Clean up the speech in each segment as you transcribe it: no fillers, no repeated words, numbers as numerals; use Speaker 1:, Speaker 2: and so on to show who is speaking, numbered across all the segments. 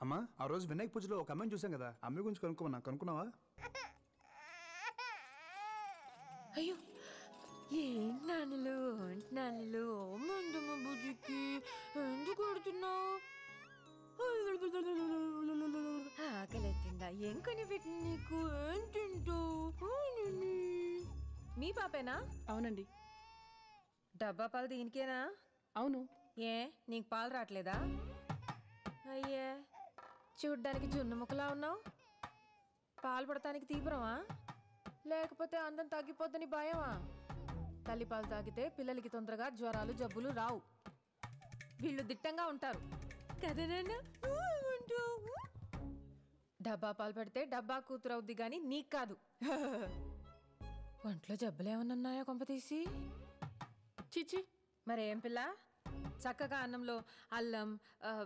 Speaker 1: అమ్మా ఆ రోజు వినాయక పూజలో ఒక అమ్మాయిని చూసాం కదా, అమ్మాయి గురించి కనుక్కున్నావా?
Speaker 2: అయ్యో నాన్నలు మందమ్మ బుజ్జికి ఎందుకు కొడుతున్నావు? ఆకలిస్తుందా? ఏం కొని పెట్టి నీకు ఏం తింటావు? మీ పాపేనా?
Speaker 3: అవునండి.
Speaker 2: డబ్బా పాలు దీనికేనా?
Speaker 3: అవును.
Speaker 2: ఏ నీకు పాలు రావట్లేదా? అయ్యే చూడ్డానికి జున్ను ముక్కలా ఉన్నావు. పాలు పడటానికి తీవ్రమా లేకపోతే అందం తగ్గిపోద్దని భయమా? తల్లిపాలు తాగితే పిల్లలకి తొందరగా జ్వరాలు జబ్బులు రావు. వీళ్ళు దిట్టంగా ఉంటారు కదనన్నా. డబ్బా పాలు పెడితే డబ్బా కూతురు అవుద్ది గాని నీకు కాదు. ఒంట్లో జబ్బులేమన్నాయో కొంపతీసి?
Speaker 3: చిచి
Speaker 2: మరేం పిల్ల, చక్కగా అన్నంలో అల్లం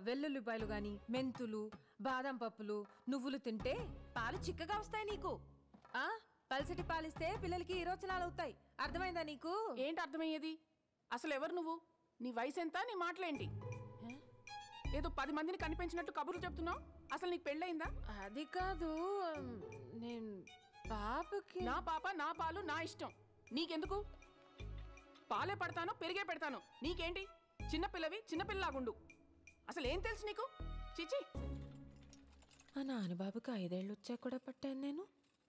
Speaker 2: వెల్లుల్లిపాయలు గాని మెంతులు బాదం పప్పులు నువ్వులు తింటే పాలు చిక్కగా వస్తాయి నీకు. ఆ పల్సటి పాలిస్తే పిల్లలకి ఈరోచనాలు అవుతాయి. అర్థమైందా నీకు?
Speaker 3: ఏంటి అర్థమయ్యేది? అసలు ఎవరు నువ్వు? నీ వయసు ఎంత? నీ మాటలేంటి? ఏదో 10 మందిని కనిపించినట్టు కబుర్లు చెప్తున్నావు. అసలు నీకు పెళ్ళయిందా?
Speaker 2: అది కాదు, నేను పాపకి.
Speaker 3: నా పాప నా పాలు నా ఇష్టం. నీకెందుకు? పాలే పడతాను పెరిగే పెడతాను. నీకేంటి? చిన్నపిల్లవి చిన్నపిల్లలాగుండు. అసలు ఏం తెలుసు నీకు? చిచి.
Speaker 2: మా నాన్నబాబుకి 5 ఏళ్ళు వచ్చాక కూడా పట్టాను నేను.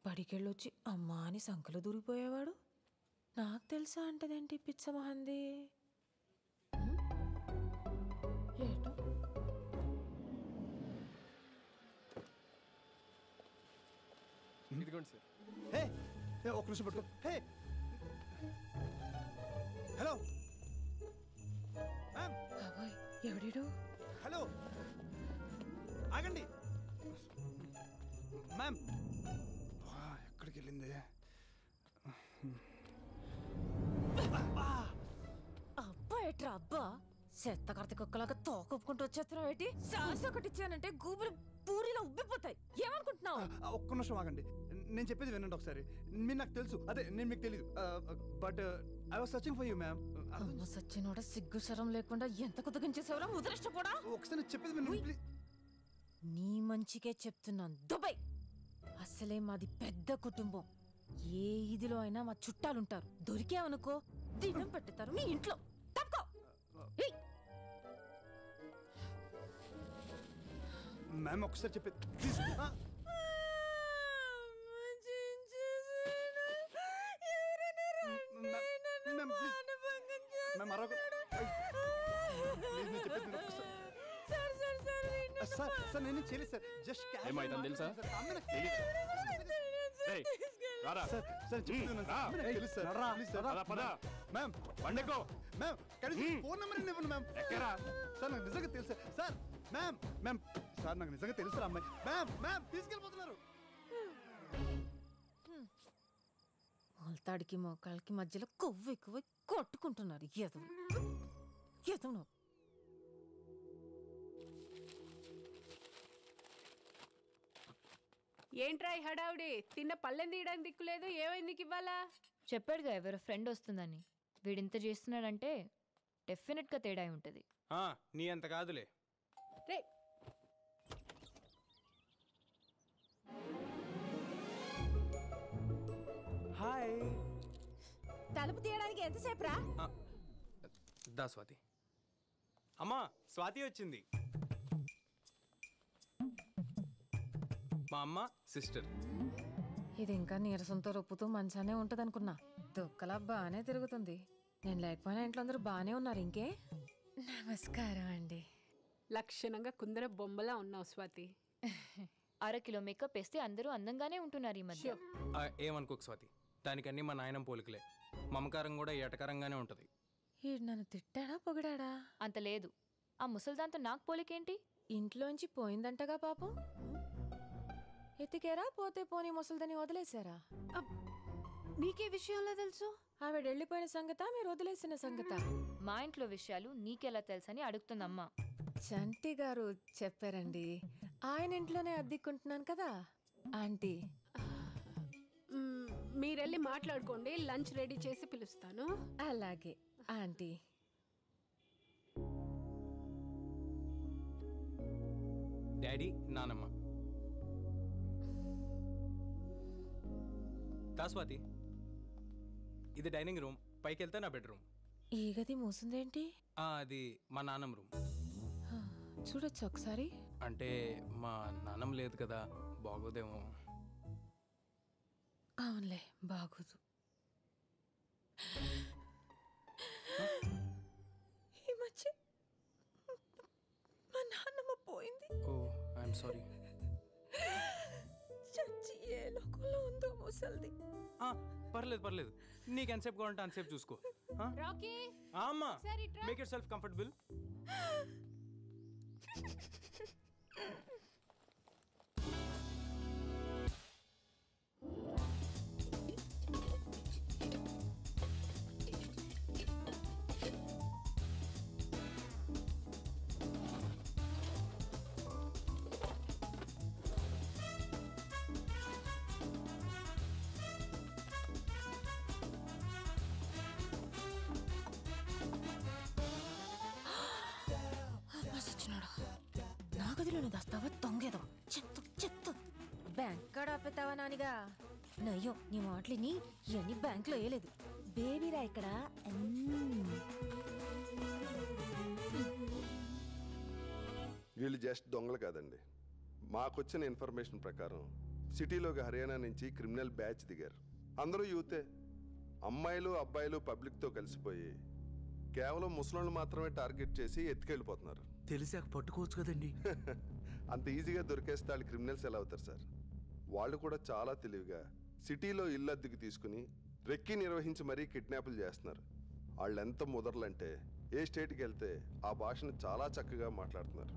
Speaker 2: బడికెళ్ళొచ్చి అమ్మా అని సంకలు దూరిపోయేవాడు. నాకు తెలుసా అంటదేంటి పిచ్చమహంది? ఏటో
Speaker 4: ఇదిగోండి సార్.
Speaker 1: హే ఒక్క నిమిషం పట్టుకో. Hey hello ma'am.
Speaker 2: బాబోయ్ ఎవడీడు?
Speaker 1: హలో ఆగండి మ్యామ్. ఎక్కడికి వెళ్ళింది?
Speaker 2: అబ్బా ఎట్రా అబ్బా, చెత్త కర్త కుక్కలాగా తోకొప్పుకుంటూ వచ్చేస్తున్నావు ఏంటి? సాస్ ఒకటి ఇచ్చానంటే గూబులు పూరిలో ఉబ్బిపోతాయి. ఏమనుకుంటున్నావు?
Speaker 1: ఒక్క నిమిషం ఆగండి, నేను చెప్పేది వినండి ఒకసారి. మీరు నాకు తెలుసు, అదే నేను మీకు తెలియదు. But I was searching for you ma'am.
Speaker 2: అమ్మ సచ్చినోడ సిగ్గు శరం లేకుండా ఎంత కుదగించేసేవరా ముదరష్ట కూడా.
Speaker 1: ఒకసారి నేను చెప్పేది వినండి ప్లీజ్.
Speaker 2: నీ మంచికే చెప్తున్నాను. దుబాయ్ అసలే మాది పెద్ద కుటుంబం. ఏ ఇదిలో అయినా మా చుట్టాలుంటారు. దొరికావనుకో దినం పెట్టుతారు మీ ఇంట్లో. తప్పుకో.
Speaker 1: మ్యామ్ ఒకసారి చెప్పేది ప్లీజ్. సార్ నేను చేయలేదు సార్. జస్ట్
Speaker 4: ఏమైందని తెలుసా?
Speaker 1: మ్యామ్
Speaker 4: పండుకో
Speaker 1: మ్యామ్ కనీసం ఫోన్ నెంబర్ ఇవ్వండి మ్యామ్.
Speaker 4: ఎక్కరా?
Speaker 1: సార్ నాకు నిజంగా తెలుసా సార్. మ్యామ్ మ్యామ్ సార్ నాకు నిజంగా తెలుసు అమ్మాయి. Ma'am ma'am తీసుకెళ్ళిపోతున్నారు.
Speaker 2: మొలతాడికి మోకాళ్ళకి మధ్యలో కొవ్వు ఎక్కువ కొట్టుకుంటున్నారు. ఎదవు ఎదవు.
Speaker 5: ఏంట్రా ఈ హడావుడి? తిన్న పళ్ళెం తీయడానికి దిక్కులేదు. ఏమైంది నీకు ఇవ్వాలా?
Speaker 6: చెప్పాడుగా ఎవరో ఫ్రెండ్ వస్తుందని. వీడింత చేస్తున్నాడంటే డెఫినెట్గా తేడా ఉంటుంది.
Speaker 4: నీ అంత కాదులే.
Speaker 5: రే
Speaker 4: హాయ్.
Speaker 2: తలుపు తీయడానికి ఎంతసేపు రా?
Speaker 4: దా స్వాతి. అమ్మా స్వాతి వచ్చింది. మా అమ్మ సిస్టర్.
Speaker 2: ఇది ఇంకా నీరసంతో రొప్పుతూ మంచానే ఉంటదనుకున్నా. దుక్కలా బాగానే తిరుగుతుంది. నేను లేకపోయినా ఇంట్లో అందరూ బాగానే ఉన్నారు. ఇంకే నమస్కారం అండి.
Speaker 5: లక్షణంగా కుందర బొమ్మలా ఉన్నావు స్వాతి.
Speaker 6: 1/2 కిలో మేకప్ వేస్తే అందరూ అందంగానే ఉంటున్నారు ఈ మధ్య.
Speaker 4: ఏమనుకోకు స్వాతి, దానికన్నీ మా నాయనం పోలికలే. మమకారం కూడా ఏటకరంగానే ఉంటది.
Speaker 2: ఈడు నన్ను తిట్టాడా పొగిడాడా?
Speaker 6: అంత లేదు. ఆ ముసల్దాంతో నాకు పోలికేంటి?
Speaker 2: ఇంట్లోంచి పోయిందంటగా పాపం. ఎతికారా? పోతే పోనీ ముసల్దని వదిలేశారా?
Speaker 5: నీకే విషయంలో తెలుసు?
Speaker 2: ఆవిడ వెళ్ళిపోయిన సంగత మీరు వదిలేసిన సంగత?
Speaker 6: మా ఇంట్లో విషయాలు నీకెలా తెలుసని అడుగుతుందమ్మా.
Speaker 2: చంటి గారు చెప్పారండి. ఆయన ఇంట్లోనే అద్దెకుంటున్నాను కదా ఆంటీ.
Speaker 5: మీరెళ్ళి మాట్లాడుకోండి. లంచ్ రెడీ చేసి పిలుస్తాను.
Speaker 2: అలాగే ఆంటీ.
Speaker 4: డాడీ, నానమ్మ. స్వాతి, ఇది డైనింగ్ రూమ్, పైకి వెళ్తే నా బెడ్రూమ్.
Speaker 2: ఈ గది మూసిందేంటి?
Speaker 4: అది మా నాన్నమ్మ రూమ్.
Speaker 2: చూడొచ్చు ఒకసారి.
Speaker 4: అంటే మా నాన్నమ్మ లేదు కదా, బాగోదేమో.
Speaker 2: అవునులే, బాగోదు. ఈ మధ్య మా నాన్నమ్మ పోయింది.
Speaker 4: ఓ, ఐఎమ్ సారీ.
Speaker 2: చచ్చి ఏ లోకంలో ఉందో ముసల్ది.
Speaker 4: పర్లేదు పర్లేదు, నీకు ఎంతసేపు కావాలంటే అంతసేపు చూసుకో.
Speaker 5: రాకీ
Speaker 4: అమ్మా,
Speaker 5: సరే ట్రా.
Speaker 4: Make yourself comfortable.
Speaker 2: నా గదిలోనే దాస్తావా దొంగేదో? చెత్త చెత్త. బ్యాంక్ కాడ ఆపేతావా నానిగా? నయ్యో, నీ మాటలిని ఇవన్నీ బ్యాంక్లో వేయలేదు. బేబీరా ఇక్కడ.
Speaker 7: వీళ్ళు జస్ట్ దొంగలు కాదండి. మాకొచ్చిన ఇన్ఫర్మేషన్ ప్రకారం సిటీలోకి హర్యానా నుంచి క్రిమినల్ బ్యాచ్ దిగారు. అందరూ యూతే. అమ్మాయిలు అబ్బాయిలు పబ్లిక్తో కలిసిపోయి కేవలం ముసలోళ్ళు మాత్రమే టార్గెట్ చేసి ఎత్తుకెళ్ళిపోతున్నారు.
Speaker 8: తెలిసాక పట్టుకోవచ్చు కదండి.
Speaker 7: అంత ఈజీగా దొరికేస్తే వాళ్ళు క్రిమినల్స్ ఎలా అవుతారు సార్? వాళ్ళు కూడా చాలా తెలివిగా సిటీలో ఇల్లు అద్దెకు తీసుకుని రెక్కి నిర్వహించి మరీ కిడ్నాపులు చేస్తున్నారు. వాళ్ళు ఎంత ముదర్లంటే ఏ స్టేట్కి వెళ్తే ఆ భాషను చాలా చక్కగా మాట్లాడుతున్నారు.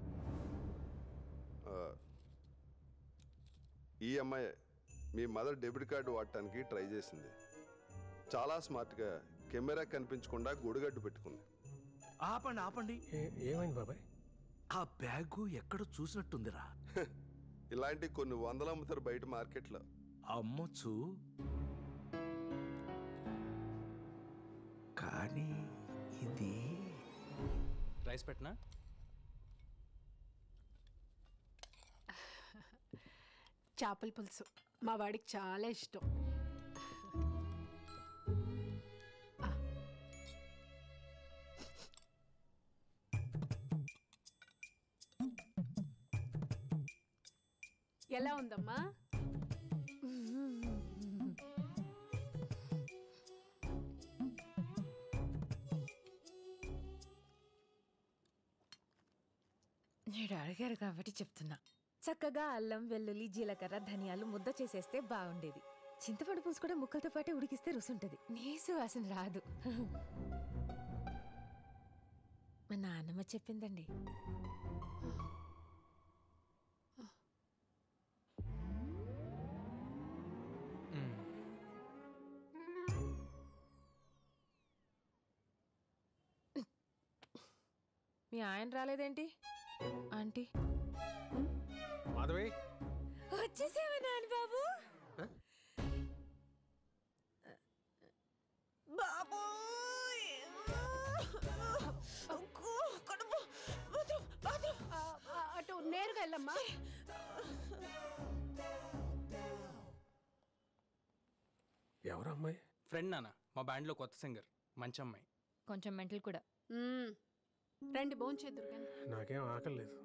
Speaker 7: ఈ అమ్మాయి మీ మదర్ డెబిట్ కార్డు వాడటానికి ట్రై చేసింది. చాలా స్మార్ట్గా కెమెరా కనిపించకుండా గొడుగడ్డు పెట్టుకుంది.
Speaker 8: ఆపండి ఆపండి.
Speaker 9: ఏమైంది బాబాయ్?
Speaker 8: ఆ బ్యాగు ఎక్కడ చూసినట్టుందిరా.
Speaker 7: ఇలాంటి కొన్ని వందలు అమ్ముతారు బయట మార్కెట్లో.
Speaker 8: అమ్మొచ్చు, కానీ ఇది
Speaker 4: రైస్ పెట్టనా?
Speaker 5: చేపల పులుసు మా వాడికి చాలా ఇష్టం. ఎలా ఉందమ్మా?
Speaker 2: నేను అడిగారు కాబట్టి చెప్తున్నా. చక్కగా అల్లం, వెల్లుల్లి, జీలకర్ర, ధనియాలు ముద్ద చేసేస్తే బాగుండేది. చింతపండు పులుసు కూడా ముక్కలతో పాటే ఉడికిస్తే రుసుంటది. నీసు వాసన రాదు. మా నాన్నమ్మ చెప్పిందండి. మీ ఆయన రాలేదేంటి ఆంటీ?
Speaker 9: మాధవి,
Speaker 2: వచ్చేసావా నాని బాబు? బాబు
Speaker 5: అటు నేరుగా వెళ్ళమ్మా.
Speaker 9: ఎవరు అమ్మాయి?
Speaker 4: ఫ్రెండ్ నాన్న, మా బ్యాండ్లో కొత్త సింగర్, మంచి అమ్మాయి.
Speaker 6: కొంచెం మెంటల్ కూడా.
Speaker 5: రండి భోంచేద్దురు కానీ.
Speaker 9: నాకేం ఆకలి లేదు.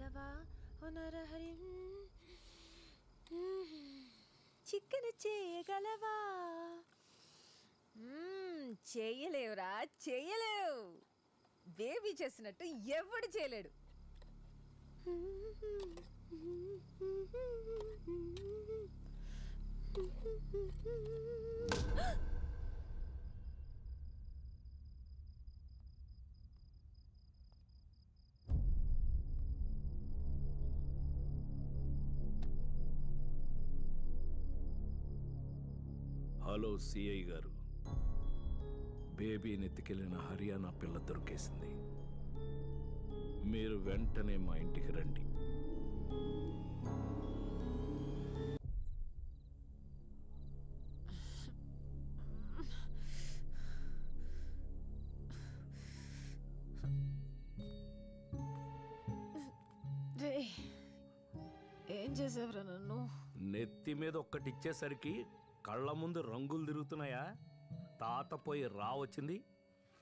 Speaker 2: చేయగలవా ఓ నరహరి చికెన్ చేయగలవా చేయలేవురా చేయలేవు బేబీ చేసినట్టు ఎవడు చేయలేడు
Speaker 8: హలో సిఐ గారు, బేబీని ఎత్తుకెళ్ళిన హర్యానా పిల్ల దొరికేసింది. మీరు వెంటనే మా ఇంటికి రండి.
Speaker 2: ఏం చేసావురా నన్ను?
Speaker 8: నెత్తి మీద ఒక్కటిచ్చేసరికి కళ్ళ ముందు రంగులు తిరుగుతున్నాయా? తాత పోయి వచ్చింది.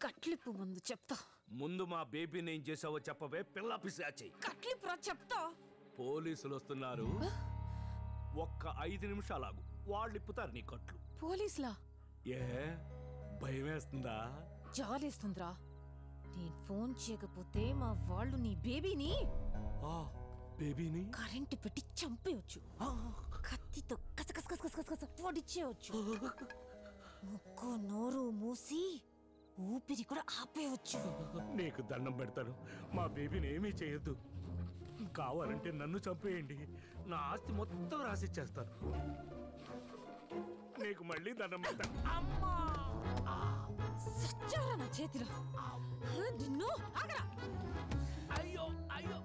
Speaker 2: కట్లిప్పు ముందు చెప్తా.
Speaker 8: ముందు మా బేబీని ఏం చేసావో చెప్పవే పిల్ల పిశాచి.
Speaker 2: కట్లిప్పు రా చెప్తా.
Speaker 8: పోలీసులు వస్తున్నారు, ఒక్క 5 నిమిషాలాగు, వాళ్ళు ఇప్పుతారు నీ కట్లు.
Speaker 2: పోలీసులా?
Speaker 8: ఏ భయం వేస్తుందా?
Speaker 2: జాలేస్తుందిరా. నేను ఫోన్ చేయకపోతే మా వాళ్ళు నీ బేబీని
Speaker 8: బేబీని
Speaker 2: కరెంటు పెట్టి చంపేయచ్చు. కత్తితో కసకస పొడిచేయచ్చు. ముక్కు నోరు మూసి ఊపిరి కూడా ఆపేయచ్చు.
Speaker 8: నీకు దండం పెడతాను, మా బేబీని ఏమీ చేయొద్దు. కావాలంటే నన్ను చంపేయండి, నా ఆస్తి మొత్తం రాసిచ్చేస్తాను. నీకు మళ్ళీ దండం పెడతాను.
Speaker 2: సచ్చారా నా చేతిలో. నిన్ను ఆగరా.
Speaker 8: అయ్యో అయ్యో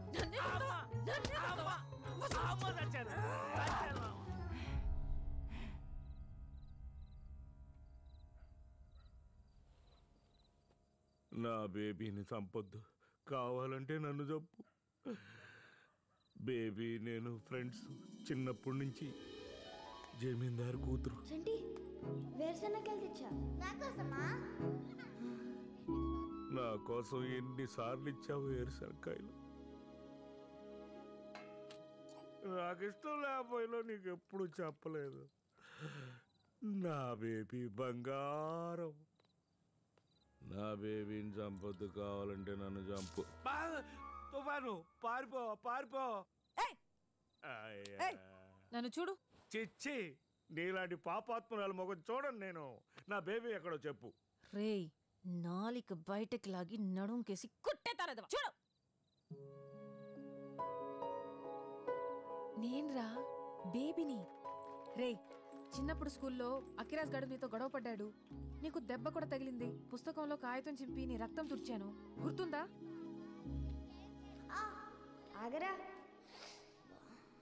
Speaker 8: నా బేబీని చంపొద్దు, కావాలంటే నన్ను చంపు. బేబీ నేను ఫ్రెండ్స్ చిన్నప్పటి నుంచి. జమీందారు కూతురు. నా కోసం ఎన్నిసార్లు ఇచ్చావు వేరుశనక్కాయలు? నాకు ఇష్టం లేకపోయినా నీకు ఎప్పుడు చెప్పలేదు. నా బేబీ బంగారం. నా బేబీని చంపొద్దు, కావాలంటే నన్ను చంపు. తుఫాను పారిపో పారిపో.
Speaker 2: నన్ను చూడు.
Speaker 8: చిచ్చి, నీలాంటి పాపాత్మరాలు మొగం చూడండి నేను. నా బేబీ ఎక్కడో చెప్పు.
Speaker 2: రేయ్, నాలిక బయటకు లాగి నడుంకేసి కుట్టేతారదవా. చూడు, నేన్రా బేబీని. రేయ్, చిన్నప్పుడు స్కూల్లో అఖిరాజ్ గడు నీతో గొడవ పడ్డాడు. నీకు దెబ్బ కూడా తగిలింది. పుస్తకంలో కాగితం చింపి నీ రక్తం తుడిచాను, గుర్తుందా?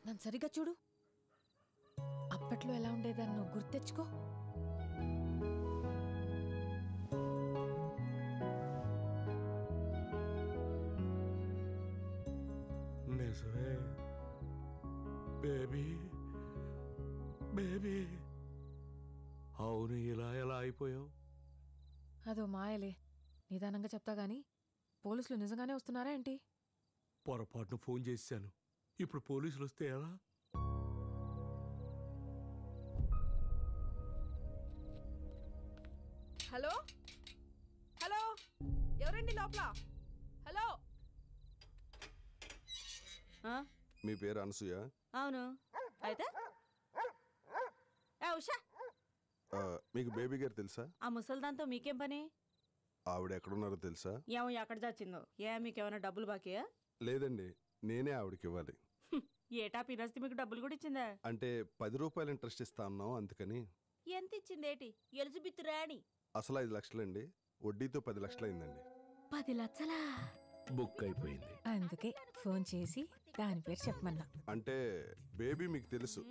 Speaker 2: నన్ను సరిగ్గా చూడు. అప్పట్లో ఎలా ఉండేదాన్ని నువ్వు గుర్తెచ్చుకో.
Speaker 8: నిజమే బేబీ, బేబీ. అవును, ఇలా ఎలా అయిపోయావు?
Speaker 2: అదో మాయలే. నిదానంగా చెప్తా గాని, పోలీసులు నిజంగానే వస్తున్నారా ఏంటి?
Speaker 8: పొరపాటును ఫోన్ చేశాను. ఇప్పుడు పోలీసులు వస్తే ఎలా?
Speaker 3: హలో హలో, ఎవరండి లోపల? హలో.
Speaker 7: మీ పేరు అనసూయ?
Speaker 10: అవును. అయితే ఉషా,
Speaker 7: మీకు బేబీ గారు తెలుసా?
Speaker 10: ఆ ముసల్దాంతో మీకేం పని?
Speaker 7: ఆవిడ ఎక్కడున్నారో తెలుసా?
Speaker 10: ఏమో ఎక్కడ చచ్చిందో. మీకేమైనా డబ్బులు బాకీయా?
Speaker 7: లేదండి, నేనే ఆవిడకి ఇవ్వాలి.
Speaker 10: ఏటా పినస్తి మీకు డబ్బులు కూడా ఇచ్చిందా?
Speaker 7: అంటే 10 రూపాయలు ఇంట్రెస్ట్ ఇస్తా అన్నాం, అందుకని.
Speaker 10: ఎంత ఇచ్చిందేటి? ఎలిజబెత్ రాణి.
Speaker 7: అసలు 5 లక్షలండి, వడ్డీతో 10 లక్షలు అయిందండి.
Speaker 10: 10 లక్షలా?
Speaker 8: బుక్ అయిపోయింది.
Speaker 2: అందుకే ఫోన్ చేసి దాని పేరు చెప్పమన్నా.
Speaker 7: అంటే బేబీ మీకు తెలుసు?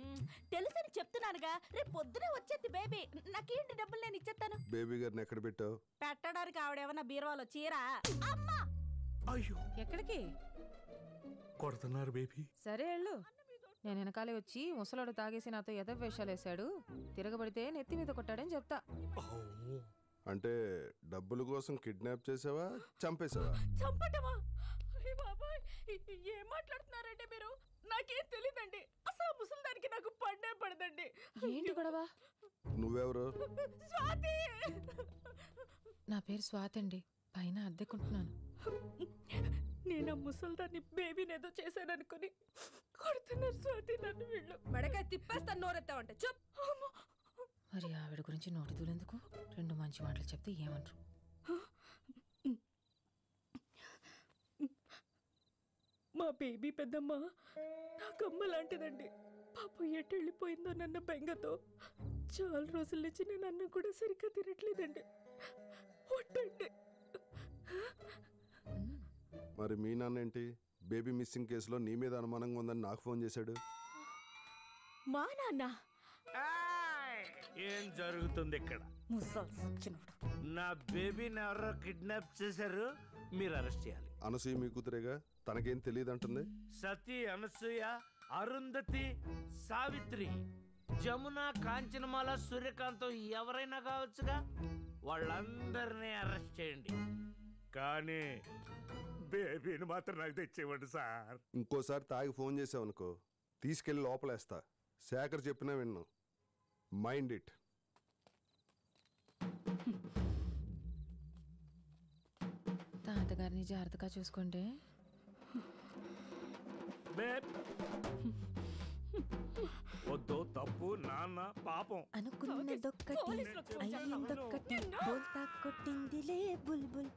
Speaker 10: తెలుసని చెప్తున్నానుగా. రేపు పొద్దునే వచ్చేది బేబీ. నాకేంటి డబ్బులు నేను ఇచ్చేస్తాను.
Speaker 7: బేబీ గారిని ఎక్కడ పెట్టావు?
Speaker 10: పెట్టడానికి ఆవిడేమన్నా బీరువాలో చీరా? అమ్మా,
Speaker 8: అయ్యో,
Speaker 2: ఎక్కడికి
Speaker 8: కొడుతున్నారు బేబీ.
Speaker 2: సరే వెళ్ళు. నేను వెనకాలే వచ్చి ముసలాడు తాగేసి నాతో ఎదవేషాలు వేశాడు, తిరగబడితే నెత్తి మీద కొట్టాడని చెప్తా.
Speaker 7: అంటే డబ్బుల కోసం కిడ్నాప్ చేసావా, చంపేసావా?
Speaker 10: చంపటమా? అయ్య బాబాయ్, ఏం మాట్లాడుతున్నారండి మీరు? నాకేం తెలీదండి. అసలు ముసలిదానికి నాకు పడే పడదండి.
Speaker 2: ఏంటి గొడవ?
Speaker 7: నువ్వెవరు?
Speaker 10: స్వాతి!
Speaker 2: నా పేరు స్వాతి అండి, పైన అద్దెకుంటున్నాను.
Speaker 10: నేను ఆ ముసలిదాన్ని బేబీని ఏదో చేశాననుకుని కొడుతున్నారు స్వాతి నన్ను వీళ్ళు.
Speaker 2: మెడకాయ తిప్పేస్తాను నోరెత్తావంటే చెప్. మరి ఆవిడ గురించి నోటి దూలెందుకు? 2 మంచి మాటలు చెప్తే ఏమంటారు?
Speaker 10: మా బేబీ పెద్దమ్మ నాకమ్మ లాంటిదండి. పాపం ఎటు వెళ్ళిపోయిందో నన్న బెంగతో చాలా రోజుల నుంచి నేను అన్నం కూడా సరిగ్గా తినట్లేదండి. ఒట్టండి.
Speaker 7: మరి మీ నాన్న ఏంటి బేబీ మిస్సింగ్ కేసులో నీ మీద అనుమానంగా ఉందని నాకు ఫోన్ చేశాడు?
Speaker 10: మా నాన్న
Speaker 8: ఏం జరుగుతుంది ఇక్కడ? నా బేబీని ఎవరో కిడ్నాప్ చేశారు, మీరు అరెస్ట్ చేయాలి.
Speaker 7: అనసూయ మీ కూతురేగా, తనకేం తెలియదు అంటుంది.
Speaker 8: సతీ, అనసూయ, అరుంధతి, సావిత్రి, జమున, కాంచనమాల, సూర్యకాంతం ఎవరైనా కావచ్చుగా. వాళ్ళందరినీ అరెస్ట్ చేయండి, కానీ బేబీని మాత్రం నాకు తెచ్చేవాడు సార్.
Speaker 7: ఇంకోసారి తాగి ఫోన్ చేసావనుకో తీసుకెళ్ళి లోపలేస్తా. శేఖర్ చెప్పినా విన్ను. Mind it.
Speaker 2: తాతగారిని జాగ్రత్తగా చూసుకోండి.
Speaker 8: వద్దు, తప్పు, నాన్న పాపం.
Speaker 10: అనుకున్నదొక్కటి అయ్యిందొక్కటి బోల్తా కొట్టిందిలే బుల్బుల్